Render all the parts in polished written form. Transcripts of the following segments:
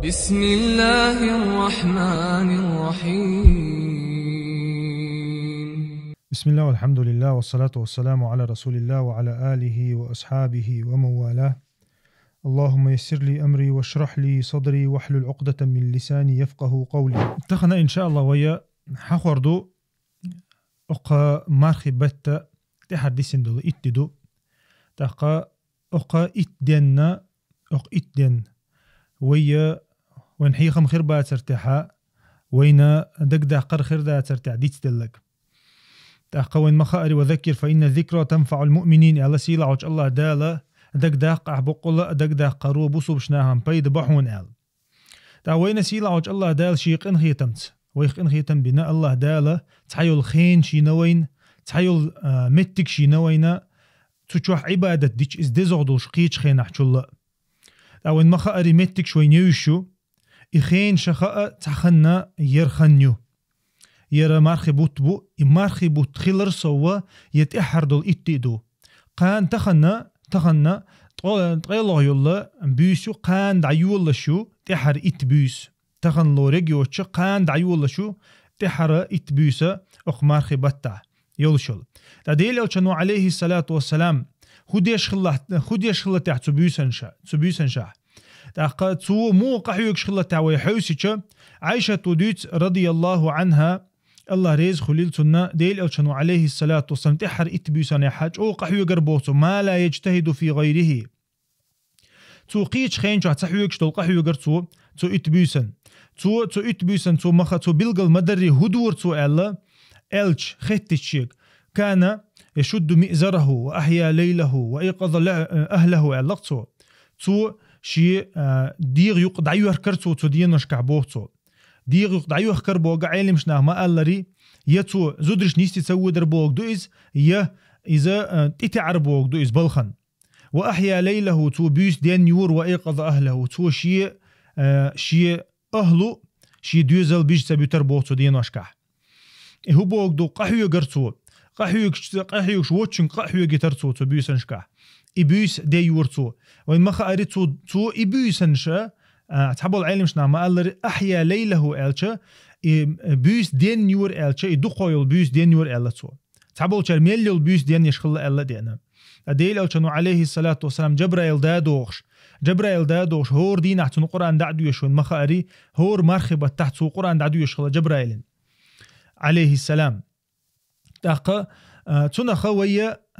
بسم الله الرحمن الرحيم. بسم الله والحمد لله والصلاة والسلام على رسول الله وعلى آله وأصحابه ومن والاه. اللهم يسر لي أمري واشرح لي صدري واحلل عقدة من لساني يفقه قولي. اتخنا إن شاء الله ويا حخوردو أقا مارخي بتا تحدثين دول إتدو تقا أقا إتدن أق إتدن ويا وين حيخم خير بات ارتاحا وين دقدا قر خير دا ترتاح ديت دلك تقا وين مخاري وذكر فإن الذكرى تنفع المؤمنين على سيلا عج الله دالا دقدا قعبقلا دقدا قرو بوسو بشناهم بيد بحون آل تا وين سيلا عج الله دال شيق انخيتمت ويخ انخيتم بنا الله دالا تحيو الخين شي نوين تحيو متك شي نوينا تشوح عبادة ديش إز دزغدو شقيش خين أحجو تا وين مخاري متك شوي نيوشو إخين شخاء تخنا يرخنيو يرى مارخي بوتبو مارخي بوت خلر سوا يتأحر دول إتدو قان تخنا تغيله يلا بيسو قان دعيولا شو تحر إتبيس تخن لوريجيو تش قان دعيولا شو تحر إتبيسا أخ مارخي بتاع يلشل تديل ألشنو عليه الصلاة والسلام خديش خلا تحت سبيسن شا تاقا تو مو قحيوك شخلة تعوي حوسيشا عائشة توديت رضي الله عنها الله ريز خليل سنة ديل ألشنو عليه الصلاة والسلام تحر إتبيسان يحاج أو قحيوك ربوتو ما لا يجتهد في غيره تو قيش خين شو تحيوك شتول قحيوك رتو تو إتبيسان تو إتبيسان تو مخا تو بلغل مدري هدور تو ألا ألش ختشيك كان يشد مئزره وأحيا ليله وإيقظ أهله ألقتو تو شي ديغ يقدع يهكرتو تو دينوش كعبوتو ديغ يقدع يهكر بوغ عالم شناه ما قالري يتو زودرش نيستي تسوي دربوغ دوئز إذا تتعر بوغ دوئز بلخن وأحيا ليله تو بيس دين يور وإيقظ أهله تو شي أهلو شي دوزل بيش سبيتر بوغ تو دينوش كح هو بوغ دو قحيو قرتو قحيوك شوتشن قحيو جترتو تو بيسنش كح إبيس دي يورتو وين ما خاريتو تو إبيسنشا تحبوا العلم شنا ما قال أحيا ليله ألشا بيس دين يور ألشا يدقوا بيس دين يور ألتو تحبوا الشرميل بيس دين يشخل ألا دينا أديل ألشانو عليه الصلاة والسلام جبرائيل دادوخش هور دين أحتنو قرآن دعدو يشون ما خاري هور مرخبة تحت سو قرآن دعدو يشخل جبرائيل عليه السلام تاقا تنخا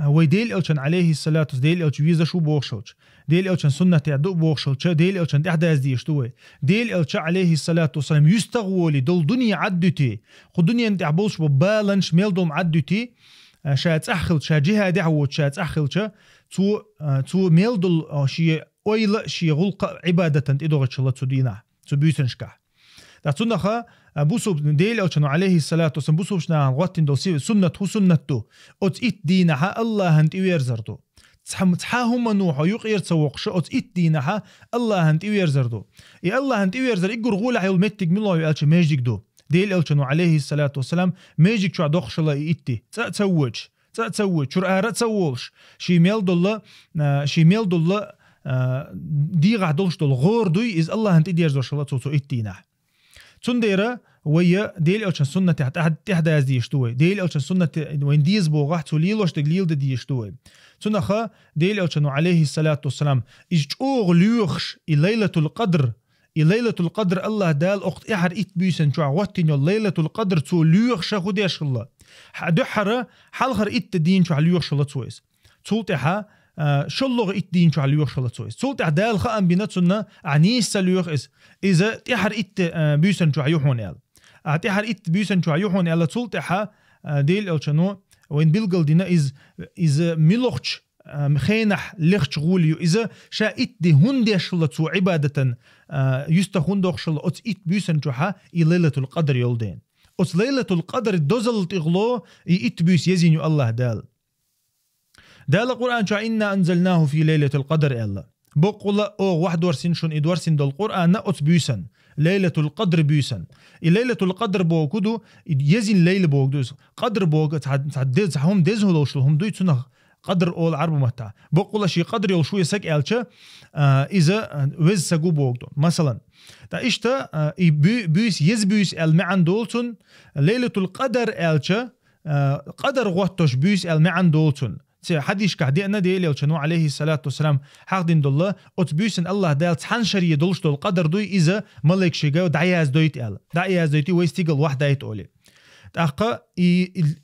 ويديل ألشان عليه الصلاة ديل ألش ويزا شو بوخشلش ديل ألشان سنة تعدو بوخشلش ديل ألشان إحداث ديشتوه ديل ألش عليه الصلاة والسلام يستغولي دول دنيا عدتي خد دنيا انت عبولش ببالنش ميل دوم عدتي شات أخل شا جهة دعوت شات أخل شا تو ميل دول شي أويل شي غلق عبادة إدوغت شلا تدينا تبيسنشكا تنخا بوسو ديل ألشانو عليه الصلاة والسلام بوسو بشنا غواتين دول سنة هو سنته أت إت دينها الله هنت إويرزردو تحاهم نوحو يقير تسوقش أت إت دينها الله هنت إويرزردو الله هنت إويرزر إقر غول حيول متك ملو يألش ميجيك دو ديل ألشانو عليه الصلاة والسلام ميجيك شو عدوخش الله إتي تسوج شو رأى تسوولش شي ميل دولا ديغ عدولش دول غور دوي إز الله هنت إديرزر شلا تو إت دينها تنديرا ويا ديل ألشان سنة تحت ديشتوي ديل ألشان سنة وين ديز بوغح توليلوش تقليل ديشتوي تنخا ديل ألشان عليه الصلاة والسلام إجتوغ ليوخش ليلة القدر الله دال أخت إحر إتبيسن شو عواتين ليلة القدر تو ليوخش خديش الله دحرة حلخر إتدين شو ليوخش الله تويس تولتها شلغ إتدين شو ليوخش الله تويس تولتها دال خام بنتنا عنيس ليوخ إذا تحر إت بيسن شو يوحون يال تحر إت بيسن شو يوحون يال تولتها ديل ألشانو وين بيلقل دينا إز ملوخش خينح لخش غوليو إذا شا إت دي هندش الله تو عبادة يستخندوخش الله أت إت بيسن شو ليلة القدر يولدين أت ليلة القدر دوزل تغلو إت بيس يزينو الله دال القرآن شو إنا أنزلناه في ليلة القدر الله بقول أو واحد ورسين شون إدورسين دل القرآن نأت بيسن ليلة القدر بيسن ليلة القدر بوكدو يزين ليلة بوكدو قدر بوك تعدز هم دزهلوش هم دويتنا قدر أول عرب متى بقول شيء قدر يل شو يسك ألش إذا وز سجو بوجدون مثلا تا إشتا بيس يزبيس المعن دولتون ليلة القدر ألش قدر غوتش بيس المعن دولتون حديش كعدينا ديل يلشنو عليه الصلاة والسلام حقدين دولة أتبيسن الله دال تحنشر يدولش دول قدر دوي إذا ملك شيء دعياز دويت أل دعياز دويتي ويستيقل واحد دايت أولي تأقى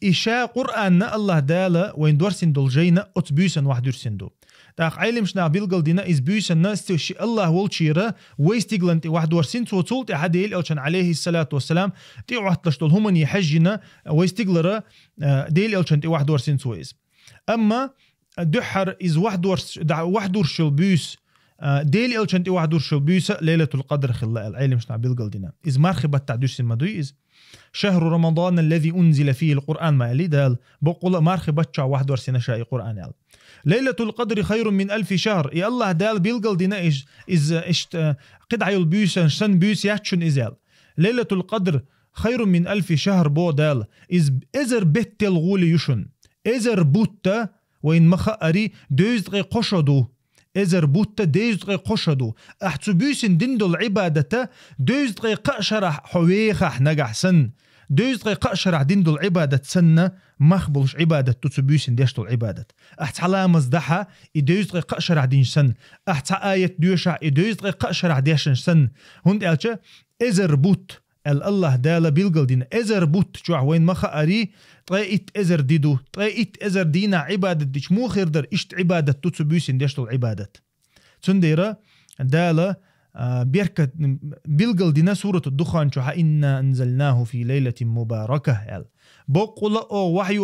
إشاء قرآن الله دال وين دورسن دول جينا أتبيسن واحد درسن دو تأقى عيلم شنا بيلقل دينا إزبيسن ناس الله والشيرة ويستيقل أنت واحد دورسن توصلت أحد ديل يلشن عليه الصلاة والسلام تي واحد دول هم يحجنا ويستيقل ديل يلشن تي واحد دورسن سويس أما دحر إز واحد ورشل بيس ديل إلشنتي واحد ورشل بيس ليلة القدر خلا العلم مش نعبيل قلدنا إز مرخبة تعدوس المدوي إز شهر رمضان الذي أنزل فيه القرآن ما لي دال بقول مرخبة شع واحد ورسنا شاء القرآن يال ليلة القدر خير من 1000 شهر يا الله دال بيلقلدنا إز قد عيل بيس شن بيس يحشن إزال ليلة القدر خير من 1000 شهر بو دال إز إزر بيت الغول يشن إزر بوتا وين مخاري دوز دقي قشدو إزر بوتا دوز دقي قشدو أحتبوسن دندو العبادة دوز دقي قشرح حويخح نجح سن دوز دقي قشرح دندو العبادة سنة مخبلش عبادة تتبوسن ديشتو العبادة أحت علامة زدحة دوز دقي قشرح دين سن أحت آية دوشع دوز دقي قشرح ديشن سن هند ألشا إزر بوت الله دالا بيلقلدين إزر بوت جوع وين مخاري طريقت إزر ديدو طريقت إزر دينا عبادة ديش مو خير در إشت عبادة تتبوسين ديشتو العبادة تنديرا دالا بيركت بيلقلدين سورة الدخان شوها إنا أنزلناه في ليلة مباركة بقول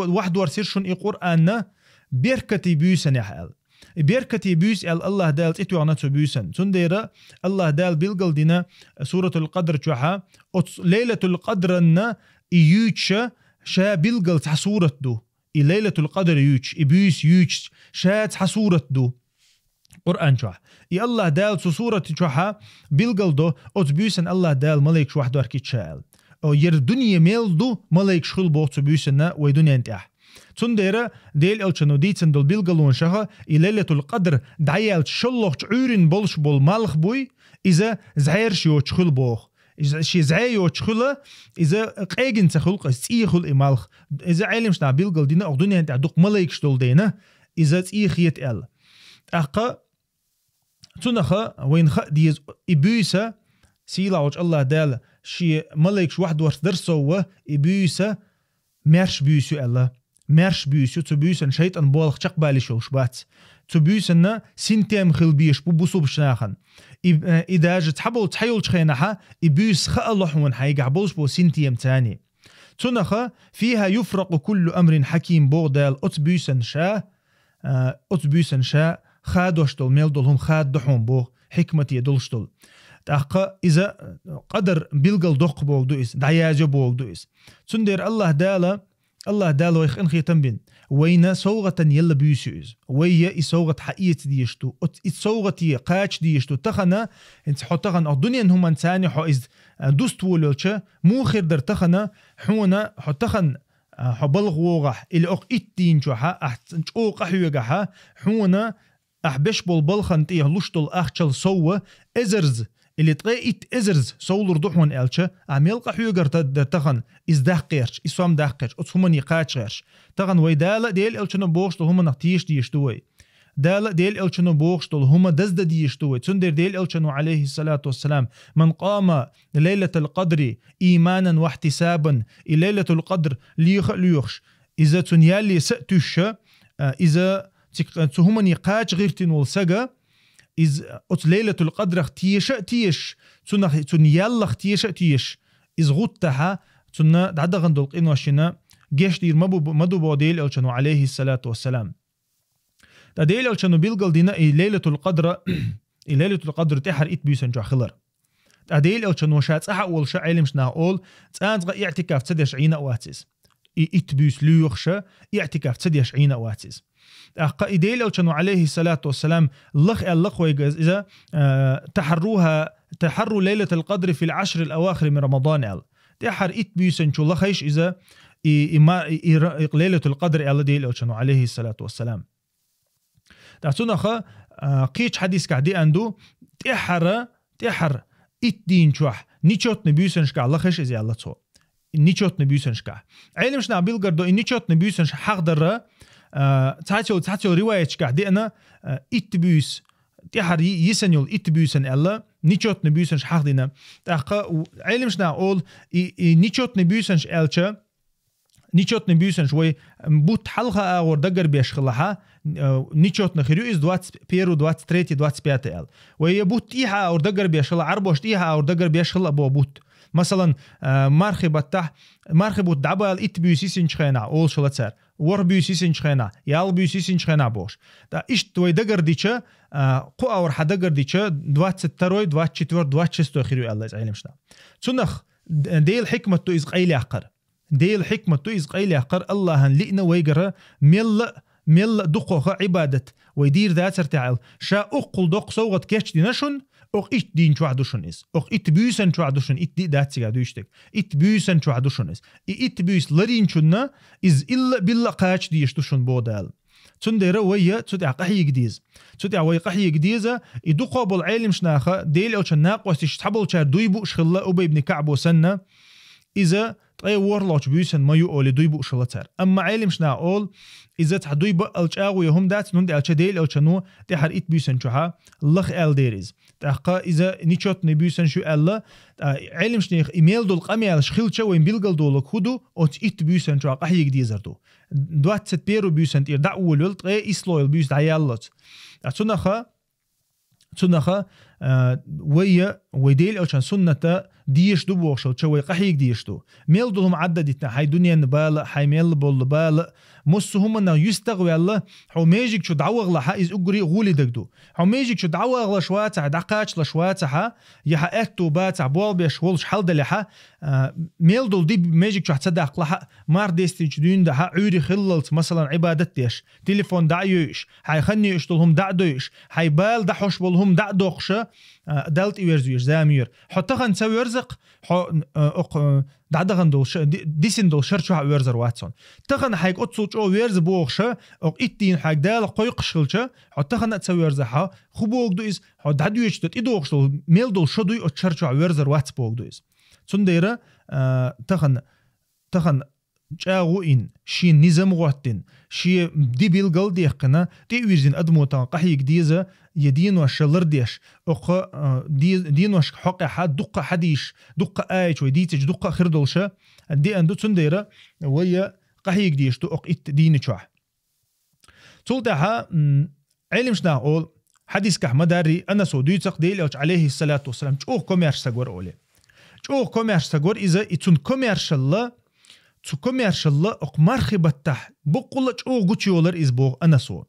واحد ورسيرشون قرآن بيركتي بيوسن يحال بيركتي بيوس الله دال تيتو عناتو بيوسن تنديرا الله دال بيلقلدين سورة القدر شوها ليلة القدر أن يوتشا شا بيلقل تحصورة دو ليلة القدر يوتش إبيس يوتش شا تحصورة دو قرآن شوح الله دال سورة شوحا بيلقل دو أتبيسن الله دال ملايك شوح داركي تشال أو ير دنيا ميل دو ملايك شخل بو أتبيسن ويدنيا انتاح تنديرا ديل الشنو ديتسن دول بيلقلون شها ليلة القدر دعيال شلوخ عورين بولش بول مالخ بوي إذا زعير شيو تشخل بوخ إذا شي زعيو تشخله إذا قايجن تخلق سيخل إمالخ إذا علمش نع بيلقل دينا أو دنيا انتاح دوق ملايك شدول دينا إذا تيخ يتقل أقا تنخا وين خا ديز إبوسا سيلا وجه الله دال شي ملايك واحد ورس درسوا إبوسا مرش بيسو الله مرش بيسو تبيسن شيطان بولخ چقبالي شوش بات تبيسن سنتيم خلبيش بوبوسو بشناخن إذا جت حبول تحيول تخينها إبيس خا الله وان حيقع بولش بو سنتيم تاني تنخا فيها يفرق كل أمر حكيم بوغدال أتبيسن شا خادوشتل ميلدولهم خاد دحوم بوغ حكمتي دولشتل تأقى إذا قدر بيلقل دق بوغ دوئس دعياجة بوغ دوئس تندير الله دالا ويخن خيتن بين وين صوغة يلا بيسوز ويا صوغة حقيقة ديشتو صوغة قاش ديشتو تخنا انت حطخن الدنيا هم انساني حائز دوست ولوشة مو خير در تخنا حونا حطخن حبلغ وغح اللي اق اتين شوحا احتنشوق احيوغها حونا احبش بالبلخن تيه لشتل اخشل سوى ازرز اللي تقيت ازرز سولر دوحون الچه عمل قحيوغر تخن از دقيرش اسوم دقيرش اتهمني قاچرش تخن ويدال ديل الچنو بوخشتل هم نختيش ديشتوي دال ديل الچنو بوخشتل هم دزد ديشتوي تندر ديل الچنو عليه الصلاة والسلام من قام ليلة القدر ايمانا واحتسابا ليلة القدر ليخش اذا تنيالي سأتوش اذا تهمني قاچ غيرتين والسجا إز ليلة القدر تيش تن يلا تيش إز غتها تن دعدا غندل قين وشنا جيش دير مدو بوديل الشنو عليه الصلاة والسلام تديل الشنو بيلقل دينا ليلة القدر تحر إت بيسن جو خلر تديل الشنو شات أول شيء علمش ناقول تانت اعتكاف تدش عينا واتس إت بيس ليوخشة اعتكاف تدش عينا واتس قائدين الشنو عليه الصلاة والسلام اللخ إذا تحروا ليلة القدر في العشر الأواخر من رمضان تحر إت بيسن شو لخيش إذا ليلة القدر الذي الشنو عليه الصلاة والسلام دعتونا قيش حديث كعدي عنده تحر الدين شوح نيشوت نبيوسن شكا الله خش إزي الله تصو نيشوت نبيوسن شكا علم شنا بيلقردو نيشوت نبيوسن حق در تاتيو رواية شكا دي أنا إتبيوس تحر يسنيول إتبيوسن الله نيشوت نبيوسن حق دينا علم شنا أول نيشوت نبيوسن شالشا نيشوت نبيوسن شوي بوت حلقة أور دقر بيشخلها نيشوت نخيرو إز 21 23 25 ال وهي بوت إيها أور دقر بيشخل عربوش إيها أور دقر بيشخل أبو بوت مثلا مرخبوت دعبا الإتبيوسيسين شخينا أول شلتسر وربيوسيسين شخينا يالبيوسيسين شخينا بوش دا إشت وي دقر ديشا قو أور حدقر ديشا 22 24 26 خيرو الله إز علمشنا تنخ ديل حكمة تو إز قيل يحقر ديل حكمة تو إز قيل يحقر الله لئنا ويقرا مل دقوخ عبادة ويدير ذات ارتعال شا أقل دق صوغت كيش دينشن أخ إت دين شو عدوشن إس أخ إت بيوسن شو عدوشن إت دي دات سيغا دوشتك إت بيوسن شو عدوشن إس إت بيوس لرين شونا إز إلا بالله قاش ديشتوشن بودال تندير ويا تدع قحي جديز تدع ويا قحي جديزة يدقوا بالعلم شناخة ديل أو شناق وستحبل شار دويبو شخلا أبي ابن كعب وسنة إذا طيب ورلاش بيوسن ما يقول دويبو شلتر أما علم شنا أول إذا تحدوي بقلشاو يهم دات نند ألشديل أو شنو تحر إت بيوسن شوها لخ أل ديريز تحقا إذا نيشوت نبيوسن شو ألا علم شنيخ إيميل دول قمي شخيل شو وين بيلقل دولك هدو أو إت بيوسن شو قحي جديزردو دوات ست بيرو بيوسن تير دعوة لولت غير إسلويل بيوس دعيالات تنخا ويا ويديل أو شان سنة ديش دو بوخشل شوي قحيك ديش دو ميل دولهم عددتنا حي دنيا نبالة حي ميل بول بالة مسهم أنه يستغوي الله حو ميجيك شو دعوغ لها إز أقري غولي دقدو حو ميجيك شو دعوغ لشواتع دقاش لشواتعها يحا أكتو باتع بول بيش ولش حل دلحا ميل دول دي ميجيك شو حتصدق لها مار ديستيج دون دها عوري خللت مثلا عبادت ديش تليفون دعيوش حي خنيوش دولهم دعدوش حي بال دحوش بولهم دعدوخش دالت إيرزويش زامير حتى خن تسوي يرزق دعدغن دول ديسن دول شرشو ويرزر واتسون تخن حيك أتصوت أو ويرز بوخشة أو إتين حيك دال قويق شلشة حتى خن تسوي يرزحها خبوك دو إز دعدويش دو إدوخش دول ميل دول شدوي أو شرشو ويرزر واتس بوك دو إز تنديرة تخن جاغو إن شي نظام غوتين شي دي بيلقل ديقنا دي ويزين أدموتان قحيك ديزة يدين وشلر ديش أق دين وش حق حد دقة حديش دقة آيش ويديتج دقة خردلشة دي أندو تنديرة ويا قحيك ديش تو أق إت دين شوح تولدها علم شنا أول حديث كحمداري أنا سوديتك ديل عليه الصلاة والسلام شوه كوميرش سجور أولي شوه كوميرش سجور إذا إتون كوميرش الله تو كوميرش الله أق مرخبتح بقولة شوه قتيولر إزبوغ أنا سو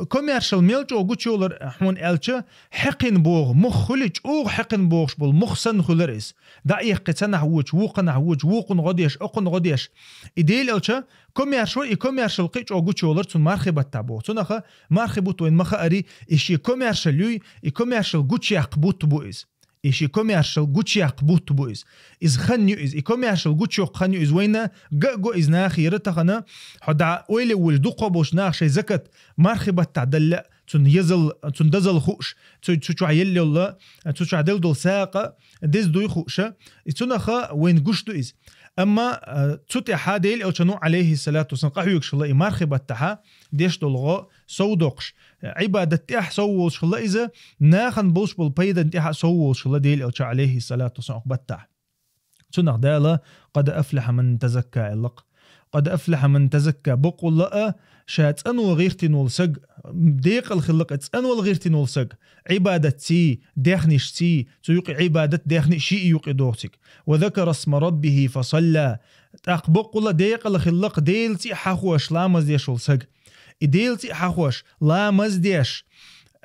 كوميرشال ميلج او غوتشولر حون الچا حقن بوغ مخلج او حقن بوغش بول مخسن خلرس دايق قتنا هوج وقنا هوج وقن غديش اقن غديش ايديل الچا كوميرشال قيچ او غوتشولر تون مرخبت تابو تونخه مرخبوت وين مخاري اشي كوميرشال كوميرشال غوتشيق بوت بويز إشي كوميرشال غوتشيق بوت بويز إز خنيو إز كوميرشال غوتشيق خنيو إز وينا جو إز ناخي رتخنا حدا ويلي ولدقو بوش ناخ شي زكت مرخبة تعدل تون يزل تون دزل خوش تشو عيلي الله تشو عدل دول ساقة دز دوي خوشة تونخا وين غوشتو إز أما تسوتي حاديل أو تنو عليه الصلاة والسلام قحيوك شلا مرخبة تها ديش دولغا سودقش عبادة تح سوول شلا إذا ناخن بوش بالبيدا تح سوول شلا ديل أو عليه الصلاة والسلام قبتها تنخ دالا قد أفلح من تزكى اللق قد أفلح من تزكى بقول لا شات أنو غيرتي نولسق ديق الخلق أنو غيرتي نولسق عبادة تي داخنش تي تيوقي عبادة داخنش شيء يوقي دوغتك وذكر اسم ربه فصلى بقول ديق الخلق ديلتي حخوش لا مزديش ولسق ديلتي حخوش لا مزديش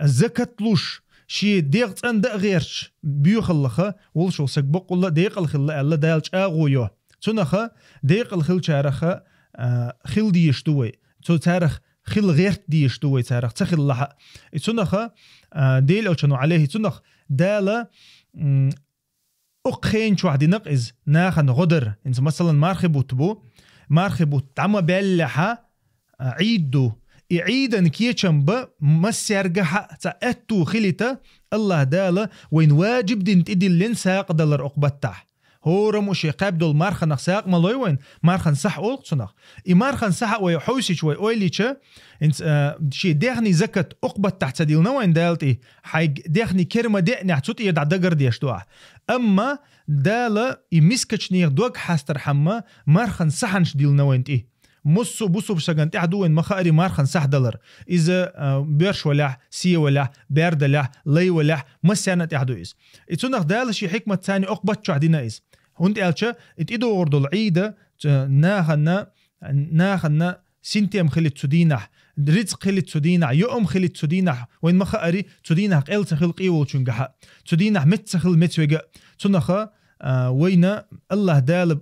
زكتلوش شي ديق أن دا غيرش بيوخلخه ولشولسق بقول ديق الخلق ألا دالش أغويو تنخه ديق الخل شارخه خل ديشتوي تو تارخ خل غير ديشتوي تارخ تخل لها تنخه ديل او شنو عليه تنخ دالا اقخين شو عدي نقز ناخن غدر انت مثلا مرخبوت بو مرخبوت عم بلحه عيدو عيدا كيشم ب مسيرجح تأتو خليتا الله دالا وين واجب دين تدي لنساق دلر أقبتح هو رموشي قابدو المارخن ساق مالوي وين مارخن صح أولق صنخ مارخن صح ويحوسي شوي أويليتشا انت شي دغني زكت أقبت تحت ديلنا وين دالتي حي دغني كرمة دقني حتوت يدع دقر ديشتوع أما دالا يمسكتش نير دوق حاستر حما مارخن صحنش ديلنا وين تي مصو بصو بشغنت احدو وين مخاري مارخن صح دلر اذا بيرش ولا سي ولا بارد لا لي ولا مسانت احدو از اتسنخ دال شي حكمه ثاني اقبت عدينا از هوند الچا اتيدو وردو العيده ناخنا سنتيم خلت سدينح رزق خلت سدينح يوم خلت سدينح وين مخاري سدينح قل خلقي وچنغح سدينح متسخل متوجا تنخ وين الله دال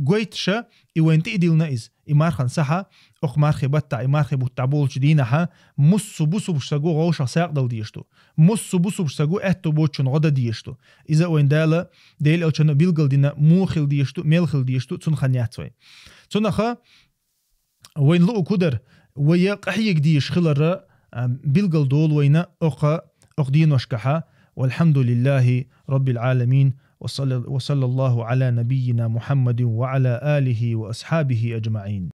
قويتشا وين تيديلنا إز إمارخن صحة أخ مارخي بتاع إمارخي بتعبول شدينها مص بوسو بشتاقو غوشة ساق دل ديشتو مص بوسو بشتاقو أتو بوتشن غدا ديشتو إذا وين دال ديل أو شنو بيلقل دينا موخل ديشتو ميلخل ديشتو تنخنيات وين تنخا وين لو كدر ويا قحيق ديش خلر بيلقل دول وين أخ دين وشكحة والحمد لله رب العالمين وصلى الله على نبينا محمد وعلى آله وأصحابه أجمعين.